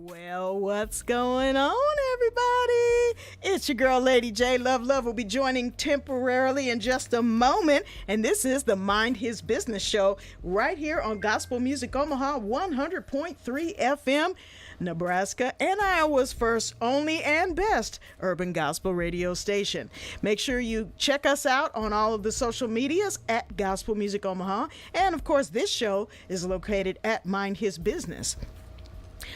Well, what's going on, everybody? It's your girl, Lady J. LuvLuv will be joining temporarily in just a moment. And this is the Mind His Business show right here on Gospel Music Omaha 100.3 FM, Nebraska, and Iowa's first, only, and best urban gospel radio station. Make sure you check us out on all of the social medias at Gospel Music Omaha. And of course, this show is located at Mind His Business.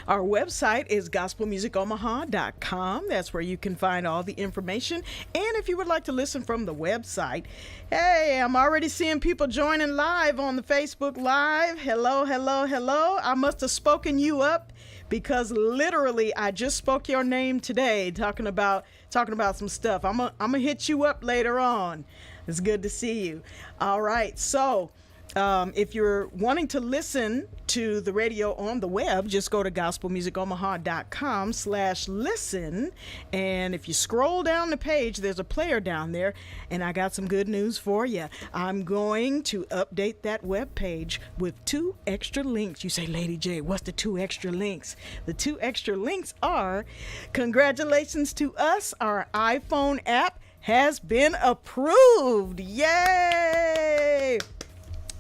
Our website is gospelmusicomaha.com. That's where you can find all the information. And if you would like to listen from the website, hey, I'm already seeing people joining live on the Facebook Live. Hello, hello, hello. I must have spoken you up because literally I just spoke your name today talking about some stuff. I'm gonna hit you up later on. It's good to see you. All right, so if you're wanting to listen to the radio on the web, just go to gospelmusicomaha.com/listen. And if you scroll down the page, there's a player down there. And I got some good news for you. I'm going to update that web page with 2 extra links. You say, Lady J, what's the 2 extra links? The 2 extra links are, congratulations to us, our iPhone app has been approved. Yay!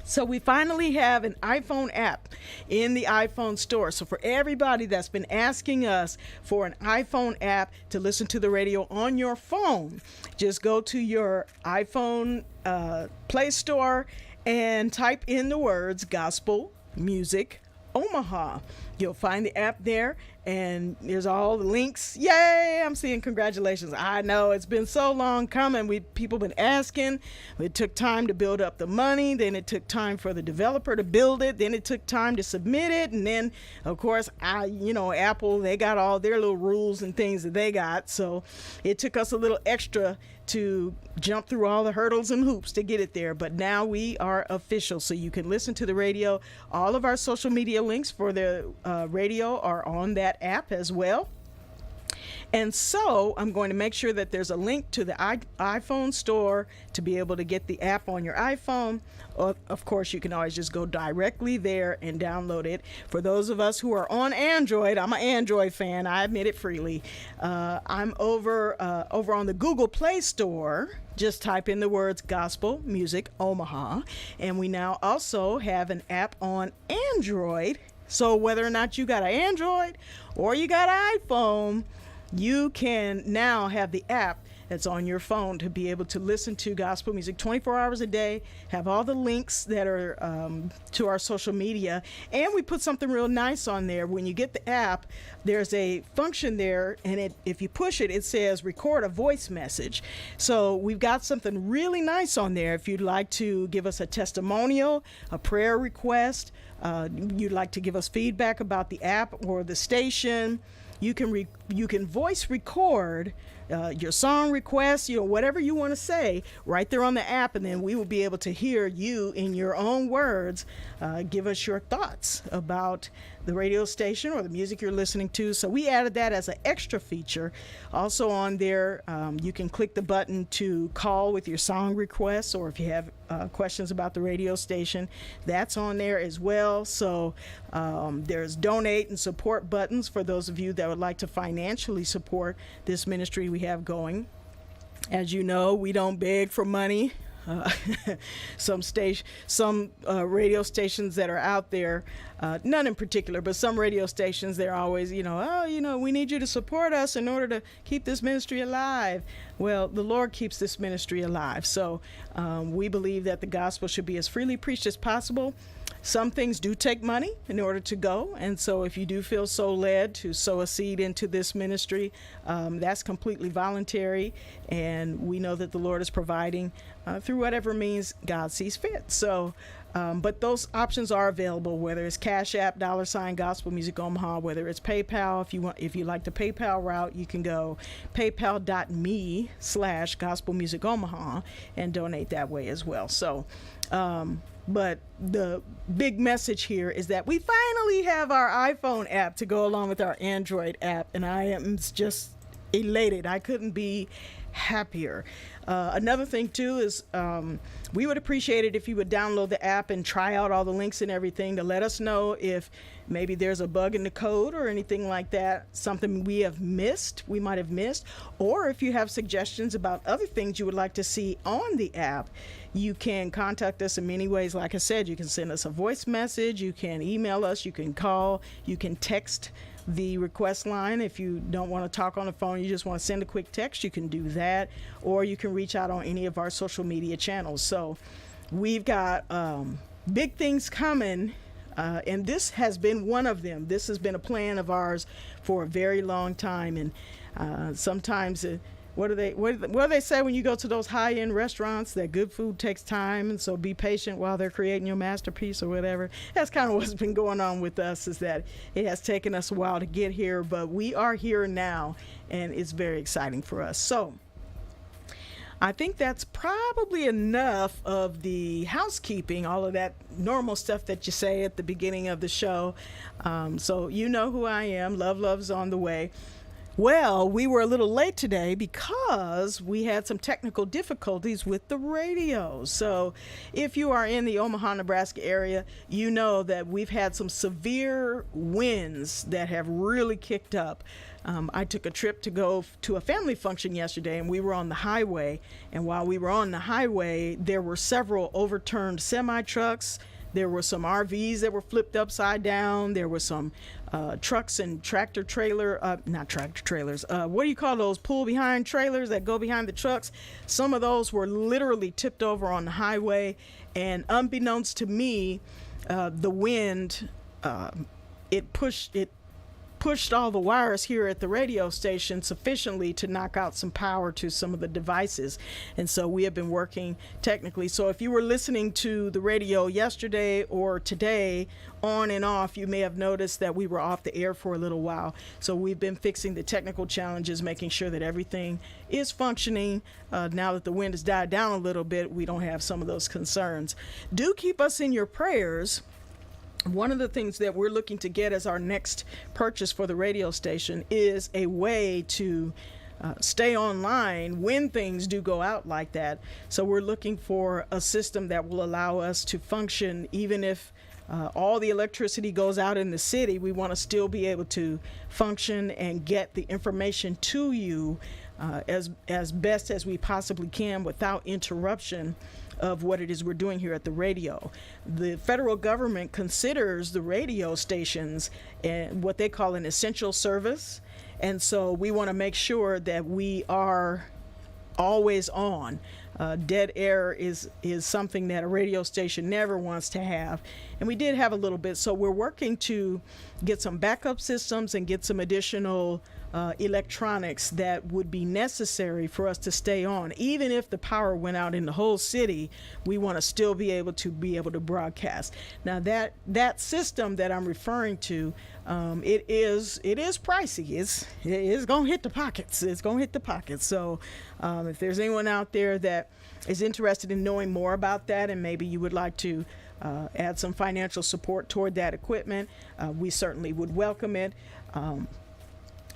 So we finally have an iPhone app in the iPhone store. So for everybody that's been asking us for an iPhone app to listen to the radio on your phone, just go to your iPhone Play Store and type in the words Gospel Music Omaha. You'll find the app there, and there's all the links. Yay! I'm seeing congratulations. I know it's been so long coming. People been asking. It took time to build up the money. Then it took time for the developer to build it. Then it took time to submit it. And then, of course, Apple, they got all their little rules and things that they got. So it took us a little extra to jump through all the hurdles and hoops to get it there. But now we are official, so you can listen to the radio. All of our social media links for the radio are on that app as well. And so I'm going to make sure that there's a link to the iPhone store to be able to get the app on your iPhone. Of course, you can always just go directly there and download it. For those of us who are on Android, I'm an Android fan. I admit it freely. I'm over on the Google Play Store. Just type in the words Gospel Music Omaha. And we now also have an app on Android. So whether or not you got an Android or you got an iPhone, you can now have the app that's on your phone to be able to listen to gospel music 24 hours a day, have all the links that are to our social media. And we put something real nice on there. When you get the app, there's a function there, and if you push it, it says record a voice message. So we've got something really nice on there. If you'd like to give us a testimonial, a prayer request, you'd like to give us feedback about the app or the station, you can voice record your song requests, whatever you want to say right there on the app, and then we will be able to hear you in your own words give us your thoughts about the radio station or the music you're listening to. So we added that as an extra feature. Also on there, you can click the button to call with your song requests, or if you have questions about the radio station, that's on there as well. So there's donate and support buttons for those of you that would like to financially support this ministry we have going. As you know, we don't beg for money. Some radio stations that are out there, none in particular, but some radio stations, they're always, we need you to support us in order to keep this ministry alive. Well, the Lord keeps this ministry alive. So we believe that the gospel should be as freely preached as possible. Some things do take money in order to go, and so if you do feel so led to sow a seed into this ministry, that's completely voluntary, and we know that the Lord is providing through whatever means God sees fit. So, but those options are available, whether it's Cash App, $ Gospel Music Omaha, whether it's PayPal. If you like the PayPal route, you can go paypal.me/Gospel Music Omaha and donate that way as well. So, but the big message here is that we finally have our iPhone app to go along with our Android app, and I am just elated. I couldn't be happier. Another thing too is we would appreciate it if you would download the app and try out all the links and everything to let us know if maybe there's a bug in the code or anything like that, something we might have missed, or if you have suggestions about other things you would like to see on the app. You can contact us in many ways. Like I said, you can send us a voice message, you can email us, you can call, you can text the request line. If you don't want to talk on the phone, you just want to send a quick text, you can do that, or you can reach out on any of our social media channels. So we've got big things coming, and this has been one of them. This has been a plan of ours for a very long time, and sometimes what do they say when you go to those high-end restaurants, that good food takes time, and so be patient while they're creating your masterpiece or whatever. That's kind of what's been going on with us, is that it has taken us a while to get here, but we are here now, and it's very exciting for us. So I think that's probably enough of the housekeeping, all of that normal stuff that you say at the beginning of the show. So you know who I am. LuvLuv's on the way. Well, we were a little late today because we had some technical difficulties with the radio. So if you are in the Omaha, Nebraska area, you know that we've had some severe winds that have really kicked up. I took a trip to go to a family function yesterday, and we were on the highway. And while we were on the highway, there were several overturned semi-trucks. There were some RVs that were flipped upside down. There were some trucks and not tractor trailers. What do you call those pull behind trailers that go behind the trucks? Some of those were literally tipped over on the highway. And unbeknownst to me, the wind, it pushed all the wires here at the radio station sufficiently to knock out some power to some of the devices. And so we have been working technically. So if you were listening to the radio yesterday or today on and off, you may have noticed that we were off the air for a little while. So we've been fixing the technical challenges, making sure that everything is functioning. Now that the wind has died down a little bit, we don't have some of those concerns. Do keep us in your prayers. One of the things that we're looking to get as our next purchase for the radio station is a way to stay online when things do go out like that. So we're looking for a system that will allow us to function even if all the electricity goes out in the city. We want to still be able to function and get the information to you as best as we possibly can without interruption of what it is we're doing here at the radio. The federal government considers the radio stations what they call an essential service, and so we want to make sure that we are always on. Dead air is something that a radio station never wants to have, and we did have a little bit, so we're working to get some backup systems and get some additional electronics that would be necessary for us to stay on. Even if the power went out in the whole city, we want to still be able to broadcast. Now that system that I'm referring to, it is pricey. It's gonna hit the pockets. It's gonna hit the pockets. So if there's anyone out there that is interested in knowing more about that, and maybe you would like to add some financial support toward that equipment, we certainly would welcome it.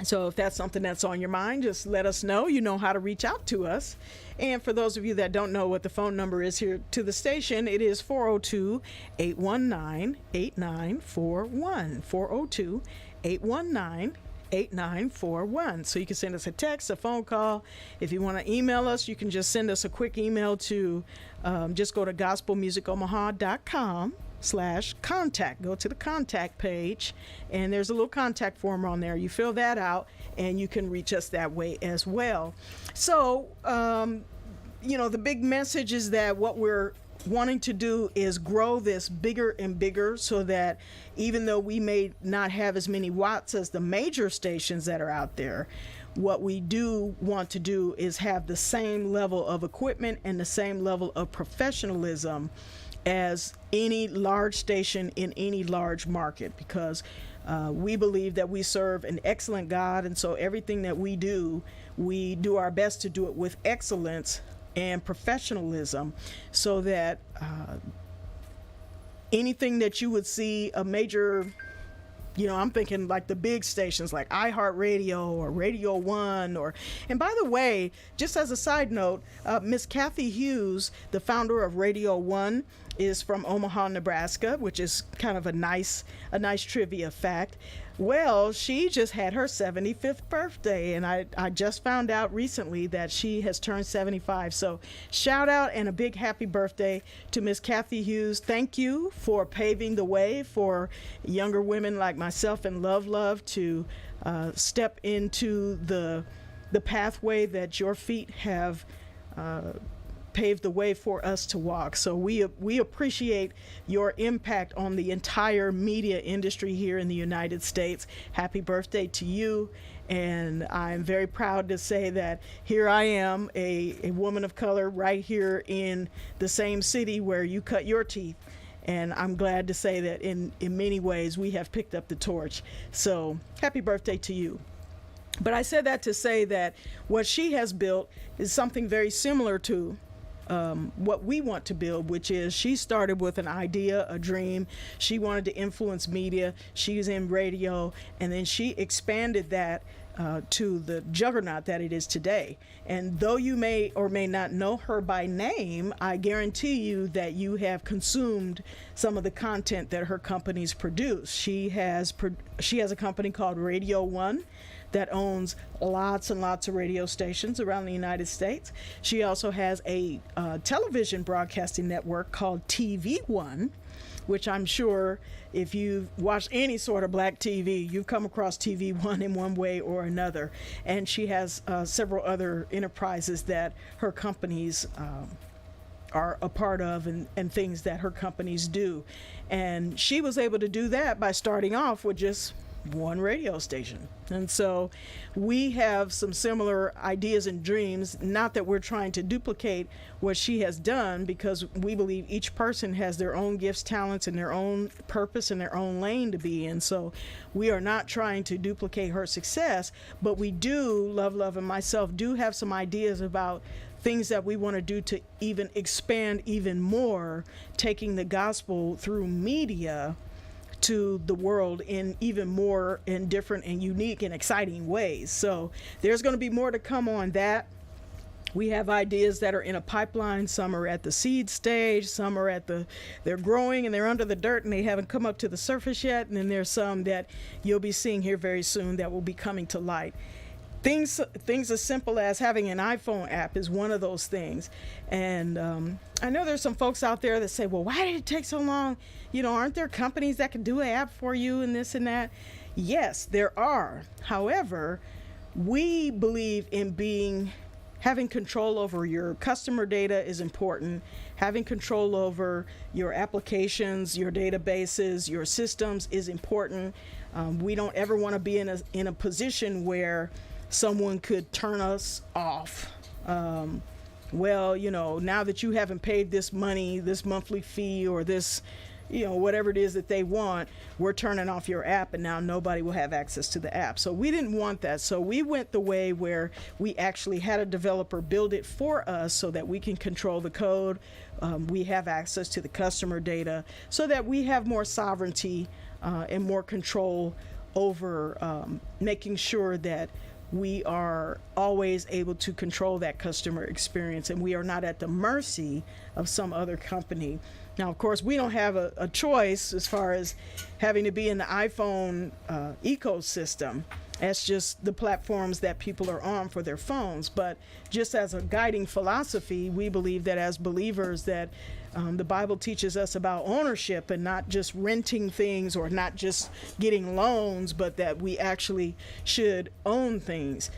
So if that's something that's on your mind, just let us know. You know how to reach out to us. And for those of you that don't know what the phone number is here to the station, it is 402-819-8941. 402-819-8941. So you can send us a text, a phone call. If you want to email us, you can just send us a quick email to just go to gospelmusicomaha.com/contact. Go to the contact page, and there's a little contact form on there. You fill that out, and you can reach us that way as well. So, the big message is that what we're wanting to do is grow this bigger and bigger, so that even though we may not have as many watts as the major stations that are out there, what we do want to do is have the same level of equipment and the same level of professionalism as any large station in any large market, because we believe that we serve an excellent God, and so everything that we do our best to do it with excellence and professionalism, so that anything that you would see a major I'm thinking like the big stations like iHeartRadio or Radio One. And by the way, just as a side note, Miss Kathy Hughes, the founder of Radio One, is from Omaha, Nebraska, which is kind of a nice trivia fact. Well, she just had her 75th birthday, and I just found out recently that she has turned 75. So shout out and a big happy birthday to Miss Kathy Hughes. Thank you for paving the way for younger women like myself and LuvLuv to step into the pathway that your feet have paved the way for us to walk. So we appreciate your impact on the entire media industry here in the United States. Happy birthday to you. And I'm very proud to say that here I am, a woman of color right here in the same city where you cut your teeth. And I'm glad to say that in many ways we have picked up the torch. So happy birthday to you. But I said that to say that what she has built is something very similar to what we want to build, which is she started with an idea, a dream. She wanted to influence media. She was in radio, and then she expanded that to the juggernaut that it is today. And though you may or may not know her by name, I guarantee you that you have consumed some of the content that her companies produce. She has a company called Radio One that owns lots and lots of radio stations around the United States. She also has a television broadcasting network called TV One, which I'm sure if you've watched any sort of black TV, you've come across TV One in one way or another. And she has several other enterprises that her companies are a part of, and things that her companies do. And she was able to do that by starting off with just one radio station. And so we have some similar ideas and dreams, not that we're trying to duplicate what she has done, because we believe each person has their own gifts, talents, and their own purpose and their own lane to be in. So we are not trying to duplicate her success, but we do, LuvLuv and myself, do have some ideas about things that we want to do to even expand even more, taking the gospel through media to the world in even more and different and unique and exciting ways. So there's going to be more to come on that. We have ideas that are in a pipeline. Some are at the seed stage, some are they're growing and they're under the dirt and they haven't come up to the surface yet. And then there's some that you'll be seeing here very soon that will be coming to light. Things as simple as having an iPhone app is one of those things. And I know there's some folks out there that say, well, why did it take so long? Aren't there companies that can do an app for you and this and that? Yes, there are. However, we believe in having control over your customer data is important. Having control over your applications, your databases, your systems is important. We don't ever want to be in a position where someone could turn us off. Now that you haven't paid this money, this monthly fee, or this, whatever it is that they want, we're turning off your app and now nobody will have access to the app. So we didn't want that. So we went the way where we actually had a developer build it for us so that we can control the code. We have access to the customer data so that we have more sovereignty and more control over making sure that we are always able to control that customer experience and we are not at the mercy of some other company. Now, of course, we don't have a choice as far as having to be in the iPhone ecosystem. That's just the platforms that people are on for their phones. But just as a guiding philosophy, we believe that as believers that the Bible teaches us about ownership and not just renting things or not just getting loans, but that we actually should own things.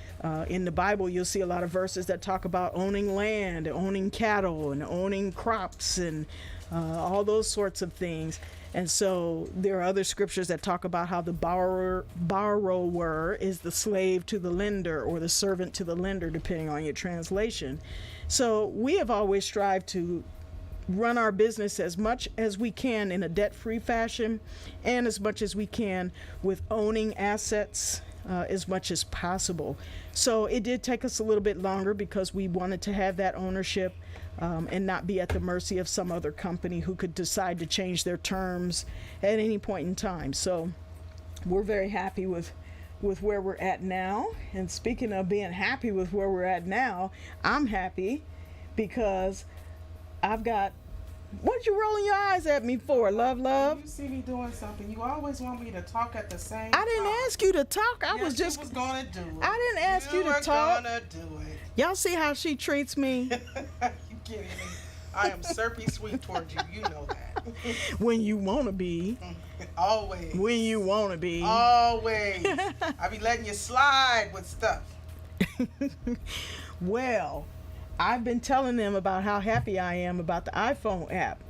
In the Bible, you'll see a lot of verses that talk about owning land, owning cattle, and owning crops, and all those sorts of things. And so there are other scriptures that talk about how the borrower is the slave to the lender or the servant to the lender, depending on your translation. So we have always strived to run our business as much as we can in a debt-free fashion and as much as we can with owning assets as much as possible. So it did take us a little bit longer because we wanted to have that ownership and not be at the mercy of some other company who could decide to change their terms at any point in time. So we're very happy with where we're at now. And speaking of being happy with where we're at now, I'm happy because I've got. What you rolling your eyes at me for, LuvLuv? You see me doing something. You always want me to talk at the same time. I didn't ask you to talk. I Yes, was just. you was gonna do it. I didn't ask you to talk. You were gonna do it. Y'all see how she treats me? You kidding me? I am syrupy sweet towards you. You know that. When you wanna be. Always. When you wanna be. Always. I be letting you slide with stuff. Well, I've been telling them about how happy I am about the iPhone app.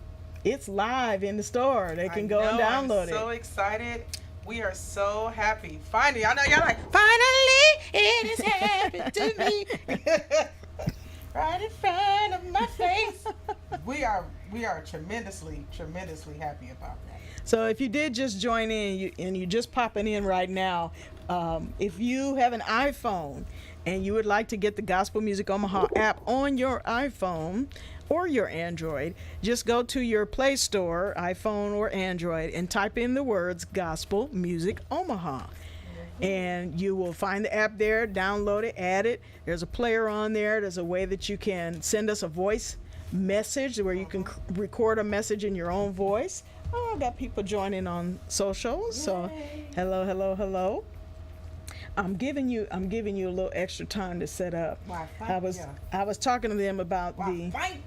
It's live in the store. They can go and download I'm it. so excited. We are so happy. Finally, I know y'all like, finally it has happened to me. Right in front of my face. We are tremendously happy about that. So if you did just join in and you're just popping in right now, if you have an iPhone and you would like to get the Gospel Music Omaha app on your iPhone or your Android, just go to your Play Store, iPhone or Android, and type in the words Gospel Music Omaha. And you will find the app there, download it, add it. There's a player on there. There's a way that you can send us a voice message where you can record a message in your own voice. Oh, I got people joining on social. So hello. I'm giving you a little extra time to set up. Why, I was talking to them about I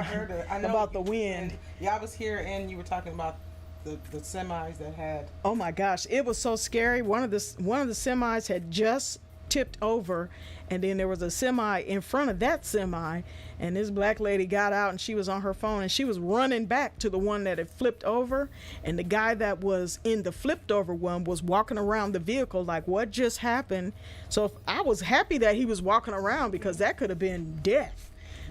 heard it. I know about the wind. Yeah, I was here and you were talking about the semis that had. Oh my gosh, it was so scary. One of the semis had just tipped over, and then there was a semi in front of that semi, and this black lady got out and she was on her phone and she was running back to the one that had flipped over, and the guy that was in the flipped over one was walking around the vehicle like, what just happened? So I was happy that he was walking around because that could have been death.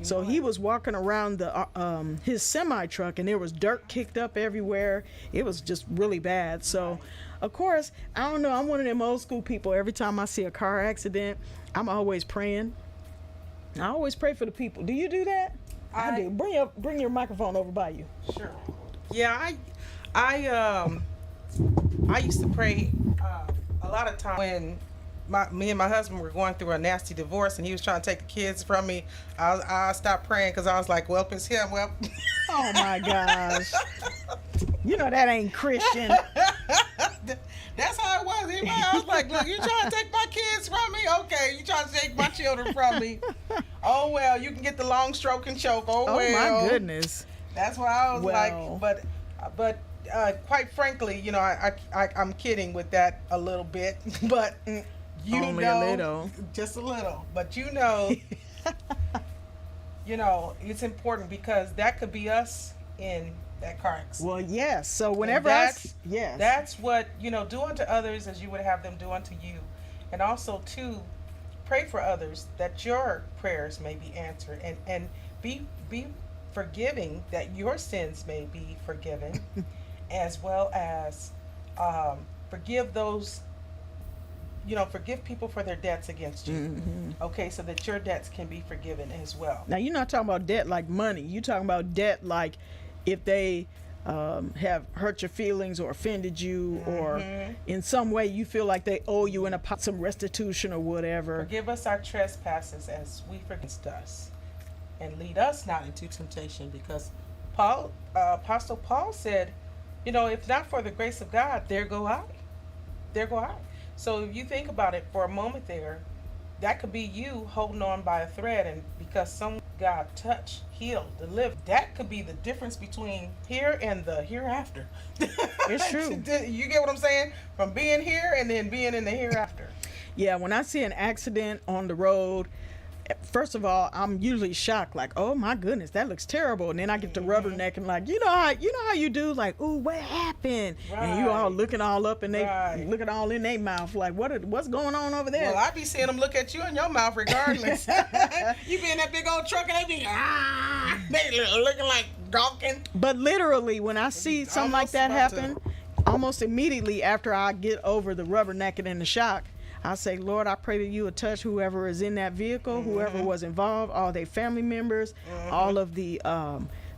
So he was walking around the his semi truck, and there was dirt kicked up everywhere. It was just really bad. So, of course, I don't know. I'm one of them old school people. Every time I see a car accident, I'm always praying. I always pray for the people. Do you do that? I do. Bring your microphone over by you. Sure. Yeah, I used to pray a lot of times when me and my husband were going through a nasty divorce and he was trying to take the kids from me. I stopped praying because I was like, well, if it's him, well. Oh my gosh. You know that ain't Christian. That's how it was. I was like, look, you trying to take my kids from me? Okay, you trying to take my children from me? Oh well, you can get the long stroke and choke. Oh well. My goodness. That's why I was like, but quite frankly, you know, I'm kidding with that a little bit, but. Only a little. Just a little. But you know, it's important because that could be us in that car accident. Well, yes. So whenever that's what, do unto others as you would have them do unto you. And also, too, pray for others that your prayers may be answered. And be forgiving that your sins may be forgiven, as well as forgive those. Forgive people for their debts against you. Mm-hmm. Okay, so that your debts can be forgiven as well. Now, you're not talking about debt like money. You're talking about debt like if they have hurt your feelings or offended you, mm-hmm. or in some way you feel like they owe you some restitution or whatever. Forgive us our trespasses as we forgive us. And lead us not into temptation, because Apostle Paul said, if not for the grace of God, there go I. So if you think about it for a moment there, that could be you holding on by a thread, and because someone God touched, healed, delivered, that could be the difference between here and the hereafter. It's true. You get what I'm saying? From being here and then being in the hereafter. Yeah, when I see an accident on the road, first of all, I'm usually shocked, like, oh my goodness, that looks terrible. And then I get the rubberneck and like, you know how you do, like, ooh, what happened? Right. And you all looking all up and they looking all in their mouth, like, what's going on over there? Well, I be seeing them look at you in your mouth regardless. You be in that big old truck and they be looking like gawking. But literally, when I see something like that happen, almost immediately after I get over the rubbernecking and the shock, I say, Lord, I pray that you would touch whoever is in that vehicle, mm-hmm. whoever was involved, all their family members, mm-hmm. all of the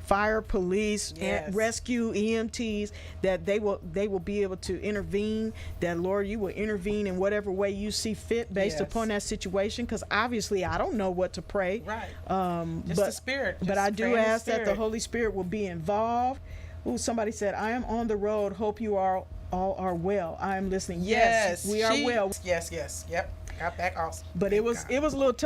fire, police, Yes. and rescue, EMTs, that they will be able to intervene. That, Lord, you will intervene in whatever way you see fit based Yes. upon that situation. Because obviously, I don't know what to pray. Right. But the Spirit. But Just I pray do in the ask that the Spirit. Holy Spirit will be involved. Ooh, somebody said, "I am on the road. Hope you all are well." I am listening. Yes, we are well. Yes. Yep. Got back also. But Thank it was God. a little touch